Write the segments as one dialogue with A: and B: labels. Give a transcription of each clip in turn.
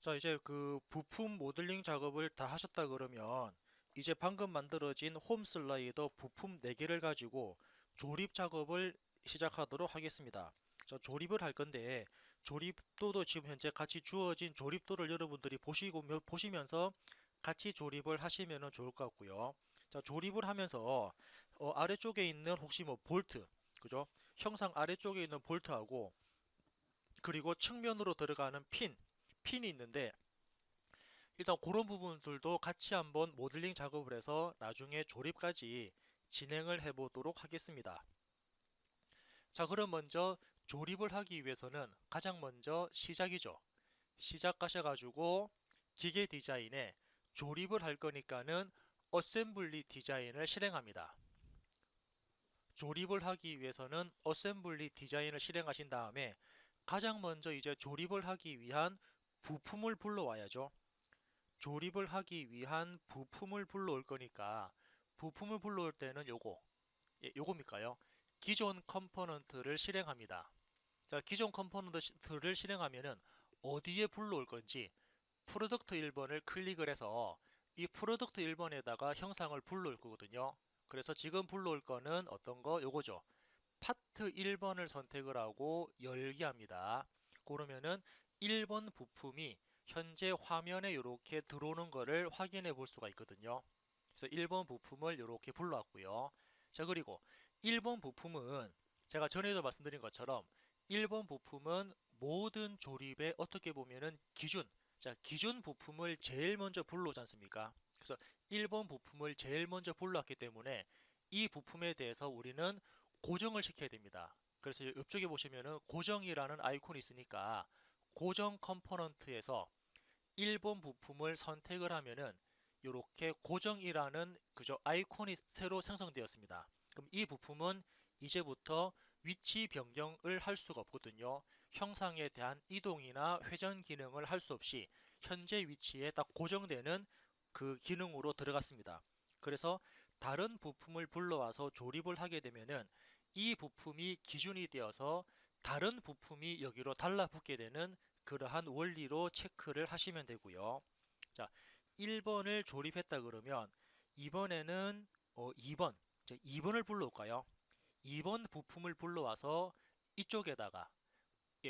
A: 자, 이제 그 부품 모델링 작업을 다 하셨다 그러면 이제 방금 만들어진 홈 슬라이더 부품 4개를 가지고 조립 작업을 시작하도록 하겠습니다. 자, 조립을 할 건데 조립도도 지금 현재 같이 주어진 조립도를 여러분들이 보시면서 같이 조립을 하시면 좋을 것 같고요. 자, 조립을 하면서 아래쪽에 있는 혹시 뭐 볼트, 그죠? 형상 아래쪽에 있는 볼트하고 그리고 측면으로 들어가는 핀이 있는데 일단 그런 부분들도 같이 한번 모델링 작업을 해서 나중에 조립까지 진행을 해 보도록 하겠습니다. 자, 그럼 먼저 조립을 하기 위해서는 가장 먼저 시작이죠. 시작 가셔가지고 기계 디자인에 조립을 할 거니까는 어셈블리 디자인을 실행합니다. 조립을 하기 위해서는 어셈블리 디자인을 실행하신 다음에 가장 먼저 이제 조립을 하기 위한 부품을 불러와야죠. 조립을 하기 위한 부품을 불러올 거니까 부품을 불러올 때는 요겁니까요? 기존 컴포넌트를 실행합니다. 자, 기존 컴포넌트를 실행하면은 어디에 불러올 건지 프로덕트 1번을 클릭을 해서 이 프로덕트 1번에다가 형상을 불러올 거거든요. 그래서 지금 불러올 거는 어떤 거? 요거죠. 파트 1번을 선택을 하고 열기 합니다. 그러면은 1번 부품이 현재 화면에 이렇게 들어오는 거를 확인해 볼 수가 있거든요. 그래서 1번 부품을 이렇게 불러왔고요. 자, 그리고 1번 부품은 제가 전에도 말씀드린 것처럼 1번 부품은 모든 조립에 어떻게 보면은 자, 기준 부품을 제일 먼저 불러오지 않습니까? 그래서 1번 부품을 제일 먼저 불러왔기 때문에 이 부품에 대해서 우리는 고정을 시켜야 됩니다. 그래서 이쪽에 보시면은 고정이라는 아이콘이 있으니까 고정 컴포넌트에서 1번 부품을 선택을 하면은 이렇게 고정이라는 그저 아이콘이 새로 생성되었습니다. 그럼 이 부품은 이제부터 위치 변경을 할 수가 없거든요. 형상에 대한 이동이나 회전 기능을 할 수 없이 현재 위치에 딱 고정되는 그 기능으로 들어갔습니다. 그래서 다른 부품을 불러와서 조립을 하게 되면은 이 부품이 기준이 되어서 다른 부품이 여기로 달라붙게 되는 그러한 원리로 체크를 하시면 되고요. 자, 1번을 조립했다 그러면 이번에는 2번, 2번을 불러올까요? 2번 부품을 불러와서 이쪽에다가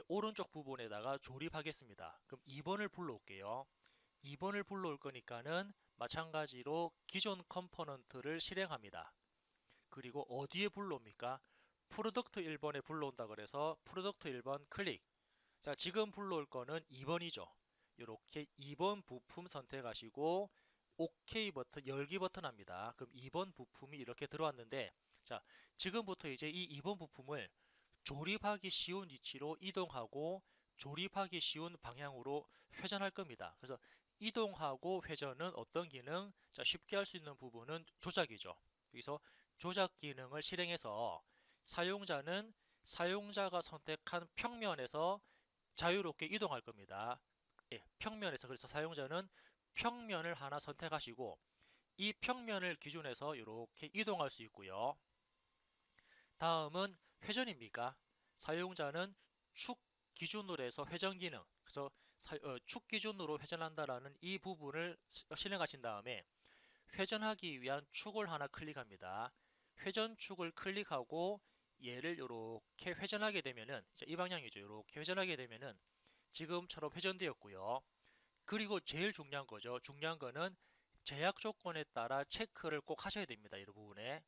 A: 오른쪽 부분에다가 조립하겠습니다. 그럼 2번을 불러올게요. 2번을 불러올 거니까는 마찬가지로 기존 컴포넌트를 실행합니다. 그리고 어디에 불러옵니까? 프로덕트 1번에 불러온다 그래서 프로덕트 1번 클릭. 자, 지금 불러올 거는 2번이죠. 이렇게 2번 부품 선택하시고 OK 버튼, 열기 버튼 합니다. 그럼 2번 부품이 이렇게 들어왔는데 자, 지금부터 이제 이 2번 부품을 조립하기 쉬운 위치로 이동하고 조립하기 쉬운 방향으로 회전할 겁니다. 그래서 이동하고 회전은 어떤 기능? 자, 쉽게 할 수 있는 부분은 조작이죠. 여기서 조작 기능을 실행해서 사용자는 사용자가 선택한 평면에서 자유롭게 이동할 겁니다. 예, 평면에서 그래서 사용자는 평면을 하나 선택하시고 이 평면을 기준해서 이렇게 이동할 수 있고요. 다음은 회전입니까? 사용자는 축 기준으로 해서 회전 기능, 그래서 축 기준으로 회전한다라는 이 부분을 실행하신 다음에 회전하기 위한 축을 하나 클릭합니다. 회전축을 클릭하고 얘를 이렇게 회전하게 되면은 이 방향이죠. 이렇게 회전하게 되면은 지금처럼 회전되었고요. 그리고 제일 중요한 거죠. 중요한 거는 제약 조건에 따라 체크를 꼭 하셔야 됩니다. 이 부분에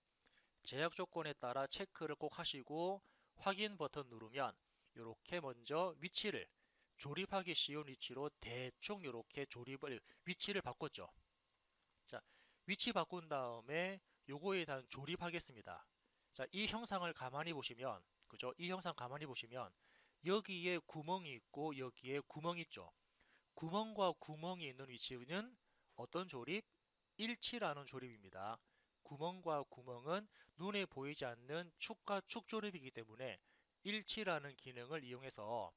A: 제약 조건에 따라 체크를 꼭 하시고 확인 버튼 누르면 이렇게 먼저 위치를 조립하기 쉬운 위치로 대충 이렇게 조립을 위치를 바꿨죠. 자, 위치 바꾼 다음에 요거에 대한 조립하겠습니다. 자, 이 형상을 가만히 보시면 그죠? 이 형상 가만히 보시면 여기에 구멍이 있고 여기에 구멍이 있죠. 구멍과 구멍이 있는 위치는 어떤 조립? 일치라는 조립입니다. 구멍과 구멍은 눈에 보이지 않는 축과 축 조립이기 때문에 일치라는 기능을 이용해서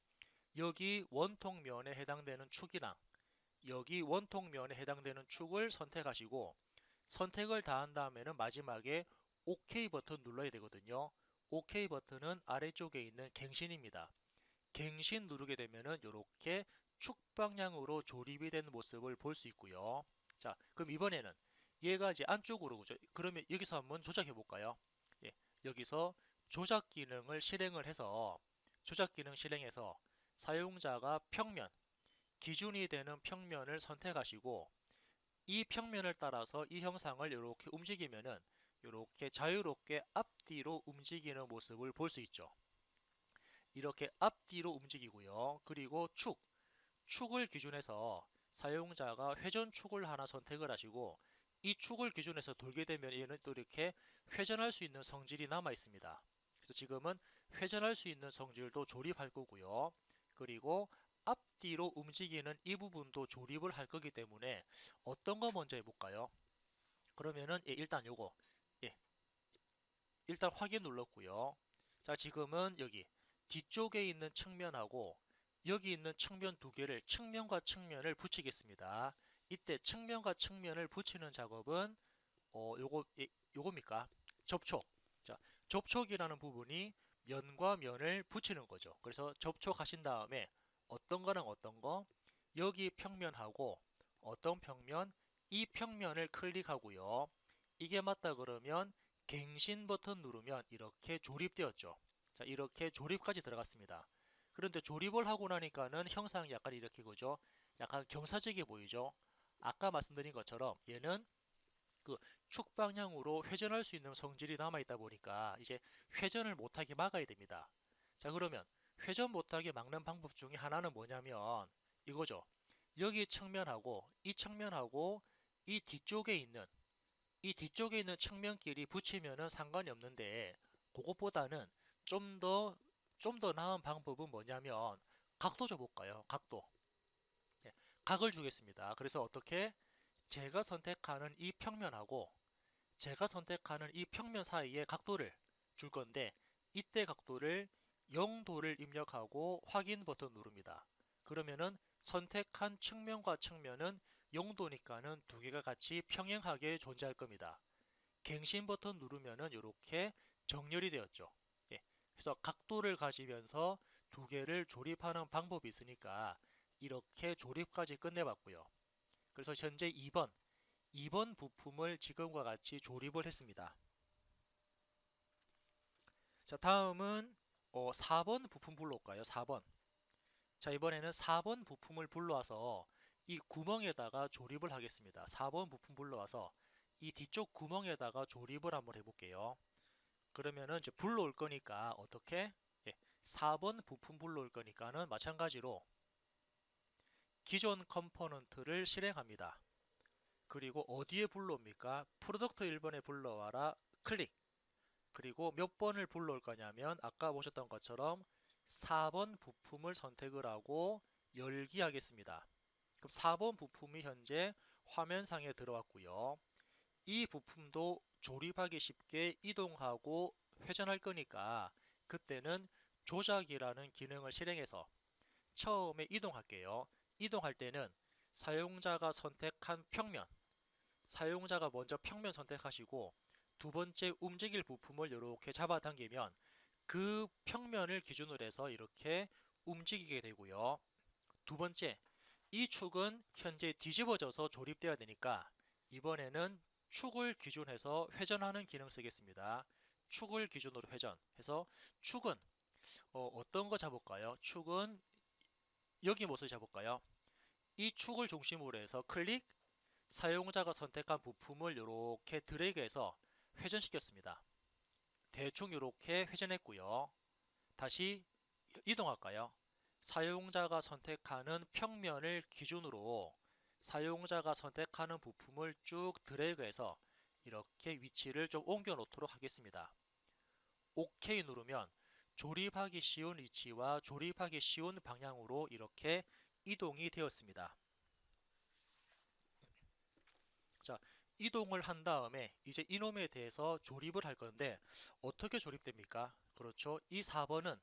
A: 여기 원통면에 해당되는 축이랑 여기 원통면에 해당되는 축을 선택하시고 선택을 다 한 다음에는 마지막에 OK 버튼 눌러야 되거든요. OK 버튼은 아래쪽에 있는 갱신입니다. 갱신 누르게 되면은 이렇게 축 방향으로 조립이 된 모습을 볼 수 있고요. 자, 그럼 이번에는 얘가 이제 안쪽으로 오죠. 그러면 여기서 한번 조작해 볼까요? 예, 여기서 조작 기능을 실행을 해서 조작 기능 실행해서 사용자가 평면, 기준이 되는 평면을 선택하시고 이 평면을 따라서 이 형상을 이렇게 움직이면은 이렇게 자유롭게 앞뒤로 움직이는 모습을 볼 수 있죠. 이렇게 앞뒤로 움직이고요. 그리고 축을 기준해서 사용자가 회전축을 하나 선택을 하시고 이 축을 기준해서 돌게 되면 얘는 또 이렇게 회전할 수 있는 성질이 남아 있습니다. 그래서 지금은 회전할 수 있는 성질도 조립할 거고요. 그리고 앞뒤로 움직이는 이 부분도 조립을 할 거기 때문에 어떤 거 먼저 해볼까요? 그러면은 일단 요거 예, 일단 확인 눌렀고요. 자, 지금은 여기 뒤쪽에 있는 측면하고 여기 있는 측면 두 개를 측면과 측면을 붙이겠습니다. 이때 측면과 측면을 붙이는 작업은 요겁니까? 접촉. 자, 접촉이라는 부분이 면과 면을 붙이는 거죠. 그래서 접촉하신 다음에 어떤 거랑 어떤 거, 여기 평면하고 어떤 평면, 이 평면을 클릭하고요. 이게 맞다 그러면 갱신 버튼 누르면 이렇게 조립되었죠. 자, 이렇게 조립까지 들어갔습니다. 그런데 조립을 하고 나니까는 형상이 약간 이렇게 그죠? 약간 경사지게 보이죠? 아까 말씀드린 것처럼 얘는 그 축 방향으로 회전할 수 있는 성질이 남아 있다 보니까 이제 회전을 못하게 막아야 됩니다. 자, 그러면 회전 못하게 막는 방법 중에 하나는 뭐냐면 이거죠. 여기 측면하고 이 측면하고 이 뒤쪽에 있는 이 뒤쪽에 있는 측면끼리 붙이면은 상관이 없는데 그것보다는 좀 더 좀 더 나은 방법은 뭐냐면 각도 줘볼까요? 각도. 예, 각을 주겠습니다. 그래서 어떻게 제가 선택하는 이 평면하고 제가 선택하는 이 평면 사이에 각도를 줄 건데 이때 각도를 0도를 입력하고 확인 버튼 누릅니다. 그러면은 선택한 측면과 측면은 0도니까는 두 개가 같이 평행하게 존재할 겁니다. 갱신 버튼 누르면은 이렇게 정렬이 되었죠. 예, 그래서 각도를 가지면서 두 개를 조립하는 방법이 있으니까 이렇게 조립까지 끝내봤고요. 그래서 현재 2번 부품을 지금과 같이 조립을 했습니다. 자, 다음은 4번 부품 불러올까요? 4번. 자, 이번에는 4번 부품을 불러와서 이 구멍에다가 조립을 하겠습니다. 4번 부품 불러와서 이 뒤쪽 구멍에다가 조립을 한번 해볼게요. 그러면은 이제 불러올 거니까 어떻게? 예, 4번 부품 불러올 거니까는 마찬가지로 기존 컴포넌트를 실행합니다. 그리고 어디에 불러옵니까? 프로덕트 1번에 불러와라 클릭. 그리고 몇 번을 불러올 거냐면 아까 보셨던 것처럼 4번 부품을 선택을 하고 열기 하겠습니다. 그럼 4번 부품이 현재 화면상에 들어왔고요. 이 부품도 조립하기 쉽게 이동하고 회전할 거니까 그때는 조작이라는 기능을 실행해서 처음에 이동할게요. 이동할 때는 사용자가 선택한 평면, 사용자가 먼저 평면 선택하시고 두 번째 움직일 부품을 이렇게 잡아당기면 그 평면을 기준으로 해서 이렇게 움직이게 되고요. 두 번째, 이 축은 현재 뒤집어져서 조립되어야 되니까 이번에는 축을 기준해서 회전하는 기능 쓰겠습니다. 축을 기준으로 회전해서 축은 어떤 거 잡을까요? 축은 여기 모습 잡을까요? 이 축을 중심으로 해서 클릭, 사용자가 선택한 부품을 이렇게 드래그해서 회전시켰습니다. 대충 이렇게 회전했고요. 다시 이동할까요? 사용자가 선택하는 평면을 기준으로 사용자가 선택하는 부품을 쭉 드래그해서 이렇게 위치를 좀 옮겨 놓도록 하겠습니다. OK 누르면 조립하기 쉬운 위치와 조립하기 쉬운 방향으로 이렇게 이동이 되었습니다. 자, 이동을 한 다음에 이제 이놈에 대해서 조립을 할 건데 어떻게 조립됩니까? 그렇죠. 이 4번은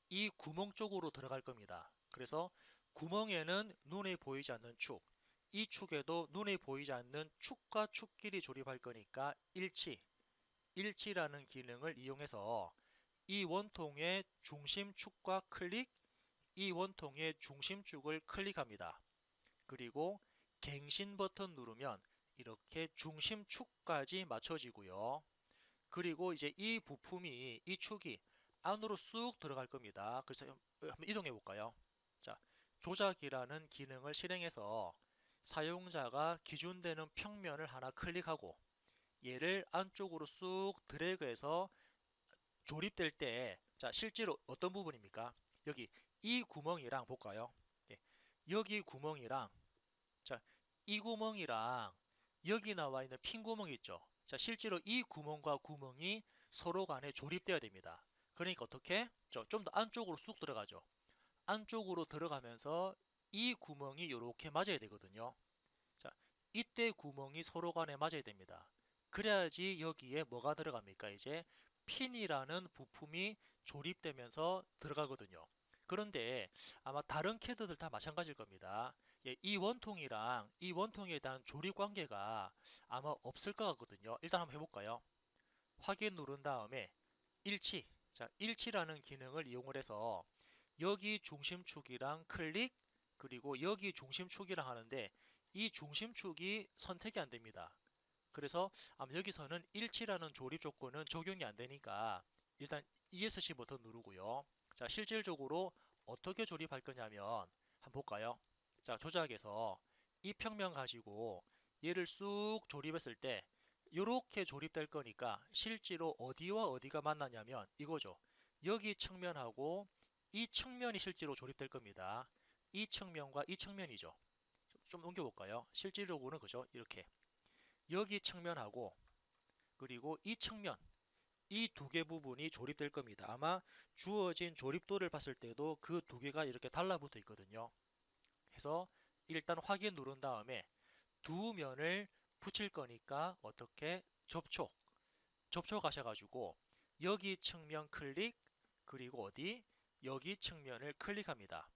A: 이 구멍 쪽으로 들어갈 겁니다. 그래서 구멍에는 눈에 보이지 않는 축, 이 축에도 눈에 보이지 않는 축과 축끼리 조립할 거니까 일치라는 기능을 이용해서 이 원통의 중심 축과 클릭, 이 원통의 중심축을 클릭합니다. 그리고 갱신 버튼 누르면 이렇게 중심축까지 맞춰지고요. 그리고 이제 이 부품이, 이 축이 안으로 쑥 들어갈 겁니다. 그래서 한번 이동해 볼까요? 자, 조작이라는 기능을 실행해서 사용자가 기준되는 평면을 하나 클릭하고 얘를 안쪽으로 쑥 드래그해서 조립될 때, 자, 실제로 어떤 부분입니까? 여기 이 구멍이랑 볼까요? 예, 여기 구멍이랑, 자, 이 구멍이랑 여기 나와 있는 핀 구멍이 있죠. 자, 실제로 이 구멍과 구멍이 서로 간에 조립되어야 됩니다. 그러니까 어떻게? 좀 더 안쪽으로 쑥 들어가죠. 안쪽으로 들어가면서 이 구멍이 이렇게 맞아야 되거든요. 자, 이때 구멍이 서로 간에 맞아야 됩니다. 그래야지 여기에 뭐가 들어갑니까? 이제 핀이라는 부품이 조립되면서 들어가거든요. 그런데 아마 다른 캐드들 다 마찬가지일 겁니다. 예, 이 원통이랑 이 원통에 대한 조립 관계가 아마 없을 것 같거든요. 일단 한번 해볼까요? 확인 누른 다음에 일치. 자, 일치라는 기능을 이용을 해서 여기 중심축이랑 클릭, 그리고 여기 중심축이랑 하는데 이 중심축이 선택이 안 됩니다. 그래서 아마 여기서는 일치라는 조립 조건은 적용이 안 되니까 일단 ESC 버튼 누르고요. 자, 실질적으로 어떻게 조립할 거냐면 한번 볼까요? 자, 조작에서 이 평면 가지고 얘를 쑥 조립했을 때 이렇게 조립될 거니까 실제로 어디와 어디가 만나냐면 이거죠. 여기 측면하고 이 측면이 실제로 조립될 겁니다. 이 측면과 이 측면이죠. 좀 옮겨볼까요? 실질적으로는 그죠? 이렇게 여기 측면하고 그리고 이 측면, 이 두 개 부분이 조립될 겁니다. 아마 주어진 조립도를 봤을 때도 그 두 개가 이렇게 달라붙어 있거든요. 해서 일단 확인 누른 다음에 두 면을 붙일 거니까 어떻게 접촉하셔가지고 여기 측면 클릭, 그리고 어디 여기 측면을 클릭합니다.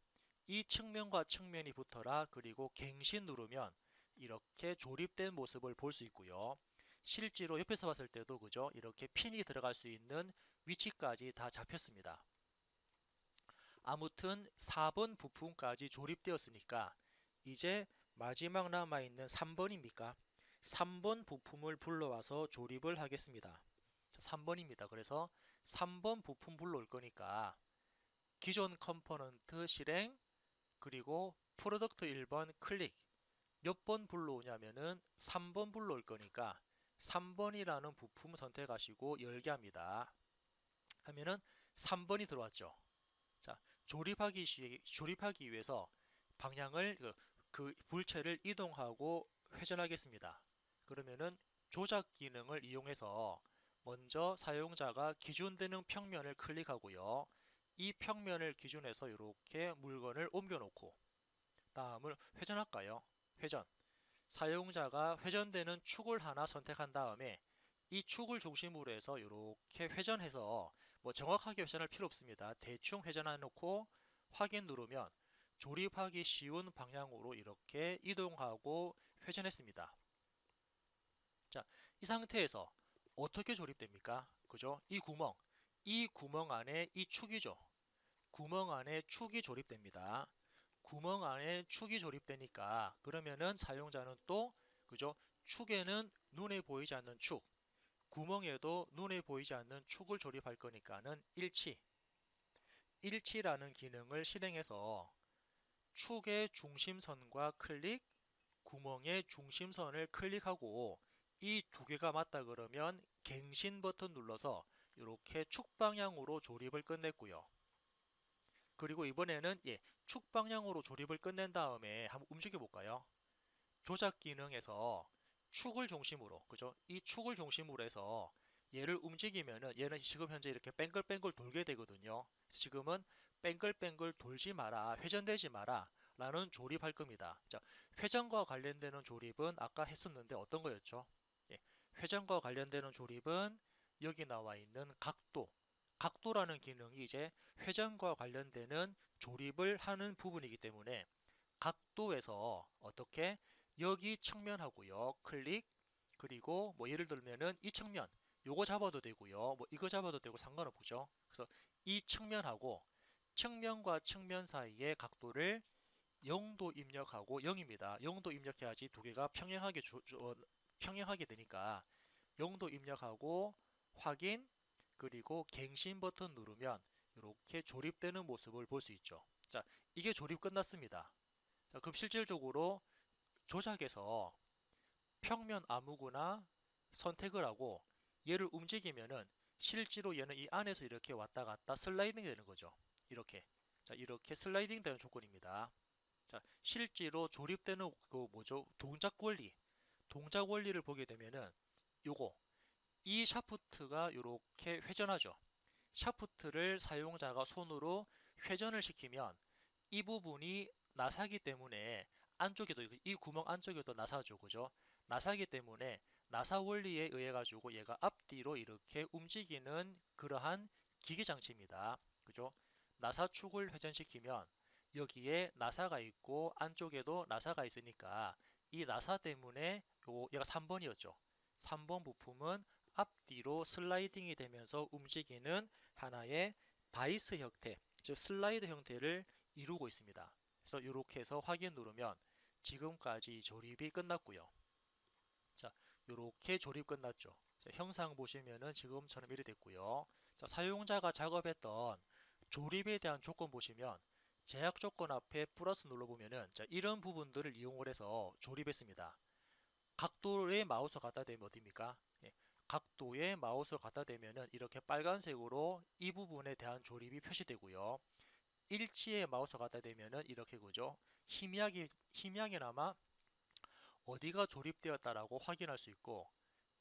A: 이 측면과 측면이 붙어라, 그리고 갱신 누르면 이렇게 조립된 모습을 볼 수 있고요. 실제로 옆에서 봤을 때도 그죠? 이렇게 핀이 들어갈 수 있는 위치까지 다 잡혔습니다. 아무튼 4번 부품까지 조립되었으니까 이제 마지막 남아있는 3번입니까? 3번 부품을 불러와서 조립을 하겠습니다. 3번입니다. 그래서 3번 부품 불러올 거니까 기존 컴포넌트 실행, 그리고 프로덕트 1번 클릭. 몇 번 불러오냐면은 3번 불러올 거니까 3번이라는 부품 선택하시고 열게 합니다. 하면은 3번이 들어왔죠. 자, 조립하기 위해서 방향을 그 물체를 이동하고 회전하겠습니다. 그러면은 조작 기능을 이용해서 먼저 사용자가 기준되는 평면을 클릭하고요. 이 평면을 기준해서 이렇게 물건을 옮겨 놓고 다음을 회전할까요? 회전. 사용자가 회전되는 축을 하나 선택한 다음에 이 축을 중심으로 해서 이렇게 회전해서 뭐 정확하게 회전할 필요 없습니다. 대충 회전해 놓고 확인 누르면 조립하기 쉬운 방향으로 이렇게 이동하고 회전했습니다. 자, 이 상태에서 어떻게 조립됩니까? 그죠? 이 구멍 안에 이 축이죠. 구멍 안에 축이 조립됩니다. 구멍 안에 축이 조립되니까 그러면은 사용자는 또 그죠? 축에는 눈에 보이지 않는 축, 구멍에도 눈에 보이지 않는 축을 조립할 거니까는 일치라는 기능을 실행해서 축의 중심선과 클릭, 구멍의 중심선을 클릭하고 이 두 개가 맞다 그러면 갱신 버튼 눌러서 이렇게 축 방향으로 조립을 끝냈고요. 그리고 이번에는 축 방향으로 조립을 끝낸 다음에 한번 움직여 볼까요? 조작 기능에서 축을 중심으로, 그죠? 이 축을 중심으로 해서 얘를 움직이면은 얘는 지금 현재 이렇게 뱅글뱅글 돌게 되거든요. 지금은 뱅글뱅글 돌지 마라, 회전되지 마라 라는 조립할 겁니다. 자, 회전과 관련되는 조립은 아까 했었는데 어떤 거였죠? 회전과 관련되는 조립은 여기 나와 있는 각도라는 기능이 이제 회전과 관련되는 조립을 하는 부분이기 때문에 각도에서 어떻게 여기 측면하고요. 클릭, 그리고 뭐 예를 들면은 이 측면 요거 잡아도 되고요. 뭐 이거 잡아도 되고 상관없죠. 그래서 이 측면하고 측면과 측면 사이의 각도를 0도 입력하고 0입니다. 0도 입력해야지 두 개가 평행하게 되니까 0도 입력하고 확인 그리고 갱신 버튼 누르면 이렇게 조립되는 모습을 볼 수 있죠. 자, 이게 조립 끝났습니다. 자, 그럼 실질적으로 조작에서 평면 아무거나 선택을 하고 얘를 움직이면은 실제로 얘는 이 안에서 이렇게 왔다 갔다 슬라이딩 되는 거죠. 이렇게. 자, 이렇게 슬라이딩 되는 조건입니다. 자, 실제로 조립되는 그 뭐죠? 동작 원리를 보게 되면은 요거 이 샤프트가 이렇게 회전하죠. 샤프트를 사용자가 손으로 회전을 시키면 이 부분이 나사기 때문에 안쪽에도 이 구멍 안쪽에도 나사죠, 그죠? 나사기 때문에 나사 원리에 의해 가지고 얘가 앞뒤로 이렇게 움직이는 그러한 기계 장치입니다, 그죠? 나사축을 회전시키면 여기에 나사가 있고 안쪽에도 나사가 있으니까 이 나사 때문에 얘가 3번이었죠. 3번 부품은 앞뒤로 슬라이딩이 되면서 움직이는 하나의 바이스 형태, 즉 슬라이드 형태를 이루고 있습니다. 그래서 이렇게 해서 확인 누르면 지금까지 조립이 끝났고요. 자, 이렇게 조립 끝났죠. 자, 형상 보시면은 지금처럼 이렇게 됐고요. 자, 사용자가 작업했던 조립에 대한 조건 보시면 제약 조건 앞에 플러스 눌러보면은 자, 이런 부분들을 이용을 해서 조립했습니다. 각도에 마우스 갖다 대면 어딥니까? 예, 각도에 마우스 갖다 대면은 이렇게 빨간색으로 이 부분에 대한 조립이 표시되고요. 일치에 마우스 갖다 대면은 이렇게 그죠? 희미하게나마 어디가 조립되었다라고 확인할 수 있고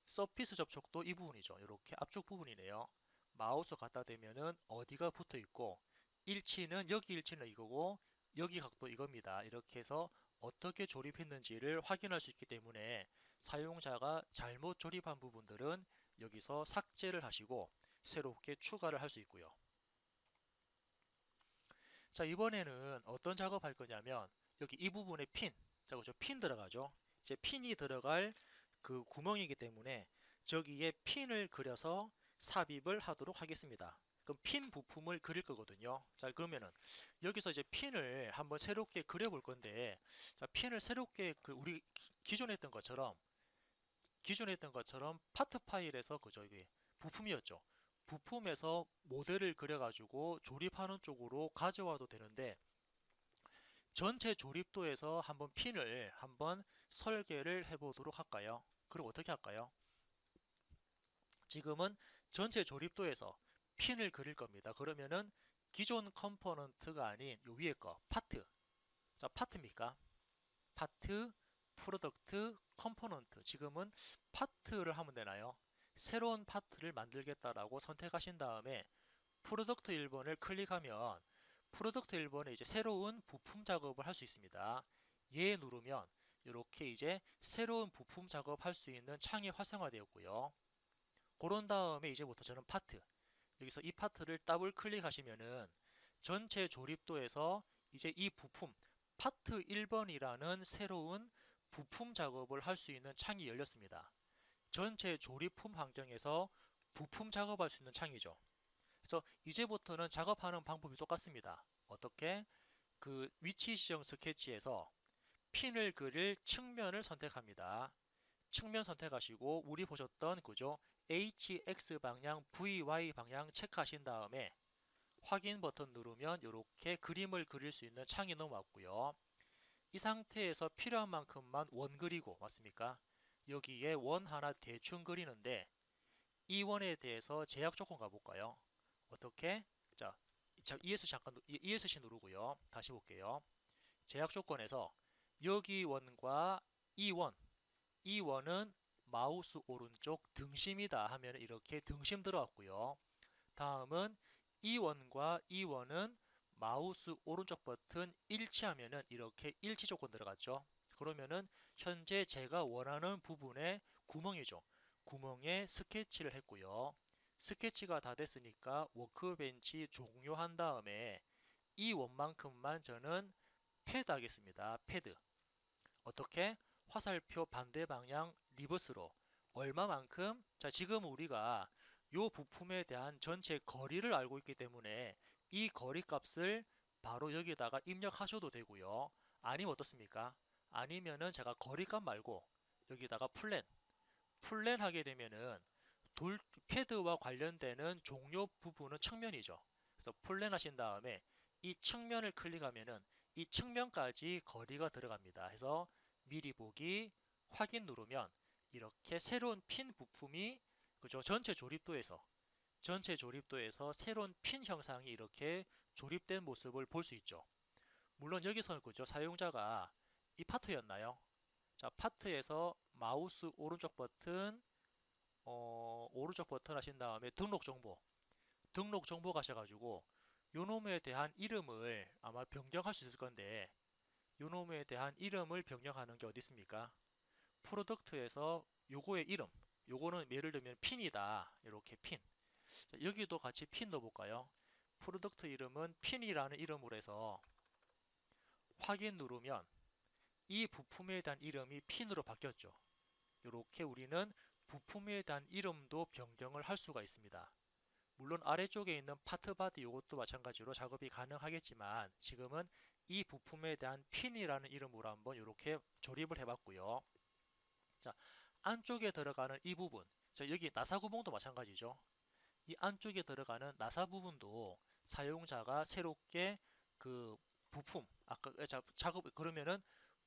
A: 서피스 접촉도 이 부분이죠. 이렇게 앞쪽 부분이네요. 마우스 갖다 대면은 어디가 붙어 있고 일치는 여기 일치는 이거고 여기 각도 이겁니다. 이렇게 해서 어떻게 조립했는지를 확인할 수 있기 때문에 사용자가 잘못 조립한 부분들은 여기서 삭제를 하시고 새롭게 추가를 할 수 있고요. 자, 이번에는 어떤 작업할 거냐면 여기 이 부분에 자, 그죠? 핀 들어가죠. 이제 핀이 들어갈 그 구멍이기 때문에 저기에 핀을 그려서 삽입을 하도록 하겠습니다. 그럼 핀 부품을 그릴 거거든요. 자, 그러면은 여기서 이제 핀을 한번 새롭게 그려볼 건데, 자, 핀을 새롭게 우리 기존에 했던 것처럼 파트 파일에서 그죠? 이게 부품이었죠. 부품에서 모델을 그려가지고 조립하는 쪽으로 가져와도 되는데 전체 조립도에서 한번 핀을 한번 설계를 해보도록 할까요? 그럼 어떻게 할까요? 지금은 전체 조립도에서 핀을 그릴 겁니다. 그러면은 기존 컴포넌트가 아닌 요 위에 거 파트. 자, 파트입니까? 파트, 프로덕트, 컴포넌트. 지금은 파트를 하면 되나요? 새로운 파트를 만들겠다라고 선택하신 다음에 프로덕트 1번을 클릭하면 프로덕트 1번에 이제 새로운 부품 작업을 할 수 있습니다. 얘 누르면 이렇게 이제 새로운 부품 작업할 수 있는 창이 활성화되었고요. 그런 다음에 이제부터 저는 파트, 여기서 이 파트를 더블 클릭하시면은 전체 조립도에서 이제 이 부품 파트 1번이라는 새로운 부품 작업을 할 수 있는 창이 열렸습니다. 전체 조립품 환경에서 부품 작업할 수 있는 창이죠. 그래서 이제부터는 작업하는 방법이 똑같습니다. 어떻게? 그 위치 지정 스케치에서 핀을 그릴 측면을 선택합니다. 측면 선택하시고 우리 보셨던 그죠? HX 방향, VY 방향 체크하신 다음에 확인 버튼 누르면 이렇게 그림을 그릴 수 있는 창이 넘어왔고요. 이 상태에서 필요한 만큼만 원 그리고 맞습니까? 여기에 원 하나 대충 그리는데 이 원에 대해서 제약 조건 가볼까요? 어떻게? 자, ESC 누르고요. 다시 볼게요. 제약 조건에서 여기 원과 이 원은 마우스 오른쪽 등심이다 하면 이렇게 등심 들어왔고요. 다음은 이 원과 이 원은 마우스 오른쪽 버튼 일치하면은 이렇게 일치 조건 들어갔죠. 그러면은 현재 제가 원하는 부분의 구멍이죠. 구멍에 스케치를 했고요. 스케치가 다 됐으니까 워크벤치 종료한 다음에 이 원만큼만 저는 패드 하겠습니다. 패드. 어떻게? 화살표 반대 방향 리버스로 얼마만큼? 자, 지금 우리가 이 부품에 대한 전체 거리를 알고 있기 때문에 이 거리값을 바로 여기다가 입력하셔도 되고요. 아니면 어떻습니까? 아니면은 제가 거리값 말고 여기다가 플랜 하게 되면은 패드와 관련되는 종료 부분은 측면이죠. 그래서 플랜 하신 다음에 이 측면을 클릭하면은 이 측면까지 거리가 들어갑니다. 해서 미리 보기 확인 누르면 이렇게 새로운 핀 부품이 그죠? 전체 조립도에서 새로운 핀 형상이 이렇게 조립된 모습을 볼 수 있죠. 물론 여기서는 그죠? 사용자가 이 파트였나요? 자, 파트에서 마우스 오른쪽 버튼 하신 다음에 등록 정보 가셔가지고 요놈에 대한 이름을 아마 변경할 수 있을 건데 요놈에 대한 이름을 변경하는 게 어디 있습니까? 프로덕트에서 요거의 이름, 요거는 예를 들면 핀이다. 이렇게 핀. 자, 여기도 같이 핀 넣어볼까요? 프로덕트 이름은 핀이라는 이름으로 해서 확인 누르면 이 부품에 대한 이름이 핀으로 바뀌었죠. 이렇게 우리는 부품에 대한 이름도 변경을 할 수가 있습니다. 물론 아래쪽에 있는 파트 바디 이것도 마찬가지로 작업이 가능하겠지만 지금은 이 부품에 대한 핀이라는 이름으로 한번 이렇게 조립을 해봤고요. 자, 안쪽에 들어가는 이 부분, 자, 여기 나사 구멍도 마찬가지죠. 이 안쪽에 들어가는 나사 부분도 사용자가 새롭게 그 부품, 아까 작업, 그러면은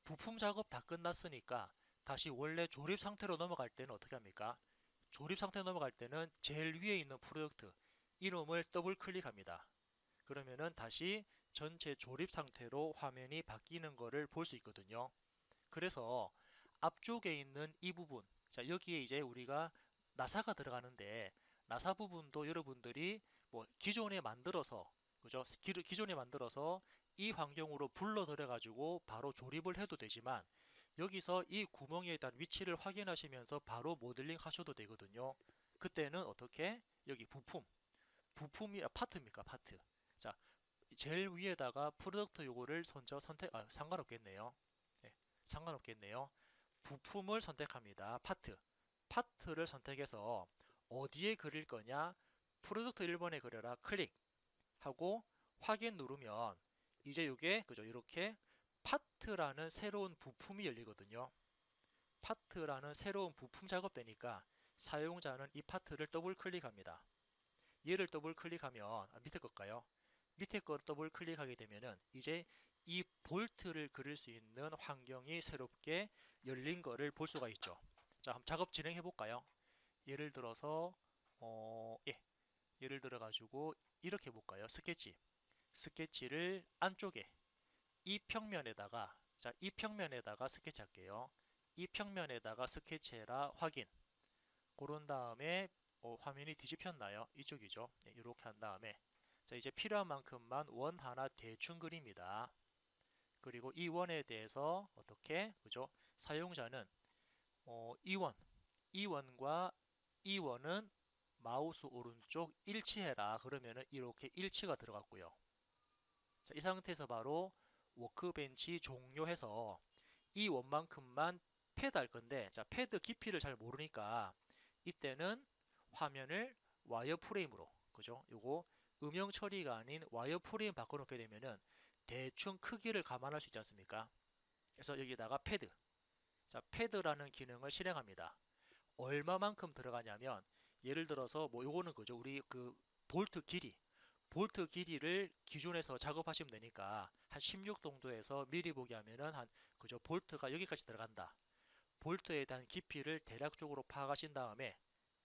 A: 부품 작업 다 끝났으니까 다시 원래 조립 상태로 넘어갈 때는 어떻게 합니까? 조립 상태로 넘어갈 때는 제일 위에 있는 프로덕트 이름을 더블 클릭합니다. 그러면은 다시 전체 조립 상태로 화면이 바뀌는 것을 볼 수 있거든요. 그래서 앞쪽에 있는 이 부분, 자, 여기에 이제 우리가 나사가 들어가는데 나사 부분도 여러분들이 뭐 기존에 만들어서 그죠? 기존에 만들어서 이 환경으로 불러 들여 가지고 바로 조립을 해도 되지만 여기서 이 구멍에 대한 위치를 확인하시면서 바로 모델링 하셔도 되거든요. 그때는 어떻게? 여기 부품이 파트입니까? 파트. 자, 제일 위에다가 프로덕트 요거를 먼저 상관없겠네요. 네, 상관없겠네요. 부품을 선택합니다. 파트를 선택해서 어디에 그릴 거냐? 프로덕트 1번에 그려라. 클릭하고 확인 누르면 이제 이게 그죠? 이렇게 파트라는 새로운 부품이 열리거든요. 파트라는 새로운 부품 작업되니까 사용자는 이 파트를 더블 클릭합니다. 얘를 더블 클릭하면 밑에 걸까요? 밑에 거 더블 클릭하게 되면은 이제 이 볼트를 그릴 수 있는 환경이 새롭게 열린 거를 볼 수가 있죠. 자, 한번 작업 진행해 볼까요? 예를 들어서 예, 예를 들어 가지고 이렇게 해볼까요? 스케치를 안쪽에 이 평면에다가 이 평면에다가 스케치 할게요. 이 평면에다가 스케치해라 확인. 그런 다음에 화면이 뒤집혔나요? 이쪽이죠. 네, 이렇게 한 다음에 자, 이제 필요한 만큼만 원 하나 대충 그립니다. 그리고 이 원에 대해서 어떻게 그죠? 사용자는 이 원과 이 원은 마우스 오른쪽 일치해라. 그러면은 이렇게 일치가 들어갔고요. 자, 이 상태에서 바로 워크벤치 종료해서 이 원만큼만 패드 할 건데 자, 패드 깊이를 잘 모르니까 이때는 화면을 와이어프레임으로 그죠? 요거 음영 처리가 아닌 와이어프레임 바꿔놓게 되면은 대충 크기를 감안할 수 있지 않습니까? 그래서 여기다가 자, 패드라는 기능을 실행합니다. 얼마만큼 들어가냐면 예를 들어서 뭐 요거는 그죠? 우리 그 볼트 길이 볼트 길이를 기준에서 작업하시면 되니까 한 16 정도에서 미리 보기 하면은 한 그죠? 볼트가 여기까지 들어간다. 볼트에 대한 깊이를 대략적으로 파악하신 다음에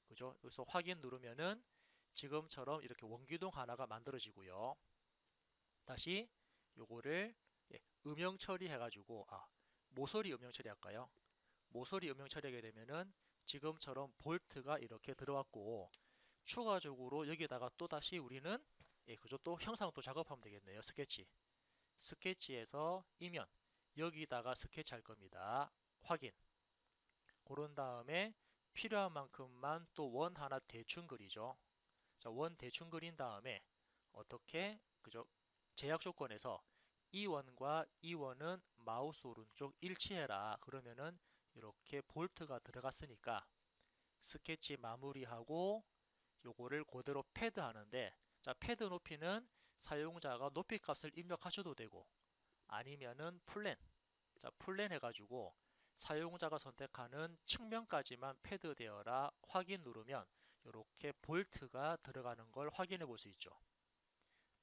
A: 그죠? 여기서 확인 누르면은 지금처럼 이렇게 원기둥 하나가 만들어지고요. 다시 요거를 음영 처리해 가지고 모서리 음영 처리할까요? 모서리 음영 처리하게 되면은 지금처럼 볼트가 이렇게 들어왔고 추가적으로 여기다가 또 다시 우리는 그죠? 또 형상 또 작업하면 되겠네요. 스케치에서 이면 여기다가 스케치 할 겁니다. 확인. 그런 다음에 필요한 만큼만 또 원 하나 대충 그리죠. 자, 원 대충 그린 다음에 어떻게 그죠? 제약 조건에서 이 원과 이 원은 마우스 오른쪽 일치해라. 그러면은 이렇게 볼트가 들어갔으니까 스케치 마무리하고 요거를 그대로 패드 하는데 자, 패드 높이는 사용자가 높이값을 입력하셔도 되고 아니면은 플랜, 자 플랜 해가지고 사용자가 선택하는 측면까지만 패드되어라 확인 누르면 이렇게 볼트가 들어가는 걸 확인해 볼 수 있죠.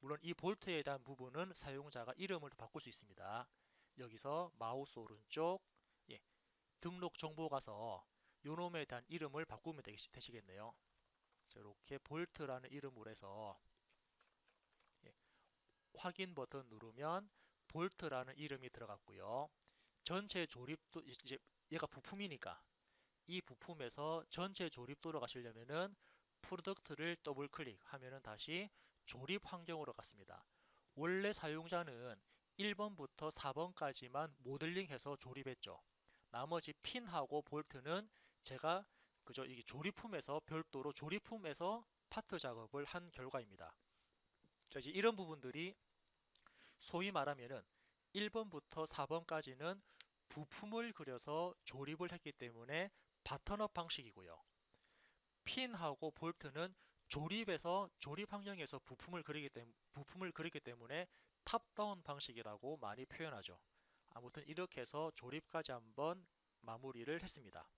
A: 물론 이 볼트에 대한 부분은 사용자가 이름을 바꿀 수 있습니다. 여기서 마우스 오른쪽 등록 정보 가서 요놈에 대한 이름을 바꾸면 되시겠네요. 자, 이렇게 볼트라는 이름으로 해서 확인 버튼 누르면 볼트라는 이름이 들어갔고요. 전체 조립도 이제 얘가 부품이니까 이 부품에서 전체 조립도로 가시려면은 프로덕트를 더블 클릭하면은 다시 조립 환경으로 갔습니다. 원래 사용자는 1번부터 4번까지만 모델링해서 조립했죠. 나머지 핀하고 볼트는 제가 그저 이게 조립품에서 별도로 조립품에서 파트 작업을 한 결과입니다. 자, 이제 이런 부분들이 소위 말하면은 1번부터 4번까지는 부품을 그려서 조립을 했기 때문에 바턴업 방식이고요. 핀하고 볼트는 조립에서 조립 환경에서 부품을 그리기 때문에 탑다운 방식이라고 많이 표현하죠. 아무튼 이렇게 해서 조립까지 한번 마무리를 했습니다.